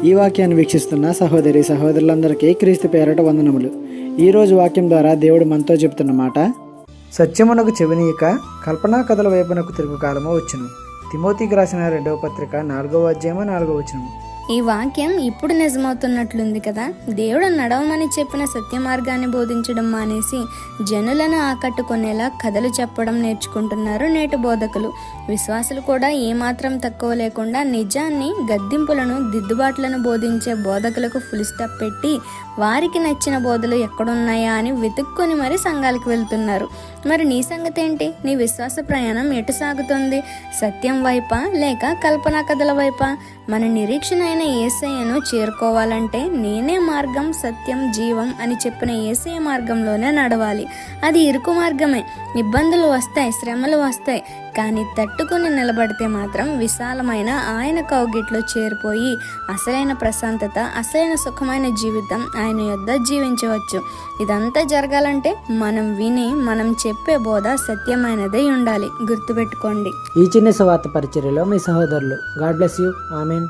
ఈ వాక్యాన్ని వీక్షిస్తున్న సహోదరులందరికీ క్రీస్తు పేరట వందనములు. ఈరోజు వాక్యం ద్వారా దేవుడు మనతో చెబుతున్న మాట, సత్యమునకు చెవినీయక కల్పనా కథల వైపునకు తిరుగు కాలము వచ్చును. తిమోతికి రాసిన 2వ పత్రిక 4వ అధ్యాయము 4వ వచనము. ఈ వాక్యం ఇప్పుడు నిజమవుతున్నట్లుంది కదా. దేవుడు నడవమని చెప్పిన సత్య మార్గాన్ని బోధించడం మానేసి జనులను ఆకట్టుకునేలా కథలు చెప్పడం నేర్చుకుంటున్నారు నేటి బోధకులు. విశ్వాసులు కూడా ఏమాత్రం తక్కువ లేకుండా నిజాన్ని, గద్దింపులను, దిద్దుబాట్లను బోధించే బోధకులకు ఫుల్ స్టాప్ పెట్టి వారికి నచ్చిన బోధలు ఎక్కడున్నాయా అని వెతుక్కొని మరి సంఘాలకు వెళ్తున్నారు. మరి నీ సంగతి ఏంటి? నీ విశ్వాస ప్రయాణం ఎటు సాగుతుంది? సత్యం వైపా లేక కల్పనా కథల వైపా? మన నిరీక్షణ అయిన యేసయ్యను చేరుకోవాలంటే నేనే మార్గం, సత్యం, జీవం అని చెప్పిన యేసయ్య మార్గంలోనే నడవాలి. అది ఇరుకు మార్గమే. ఇబ్బందులు వస్తాయి, శ్రమలు వస్తాయి, కానీ తట్టుకుని నిలబడితే మాత్రం విశాలమైన ఆయన కౌగిట్లో చేరిపోయి అసలైన ప్రశాంతత, అసలైన సుఖమైన జీవితం ఆయన యొద్ద జీవించవచ్చు. ఇదంతా జరగాలంటే మనం విని మనం చెప్పే బోధ సత్యమైనదై ఉండాలి. గుర్తుపెట్టుకోండి. ఈ చిన్న సువార్త పరిచర్యలో మీ సహోదరులు. God bless you. ఆమేన్.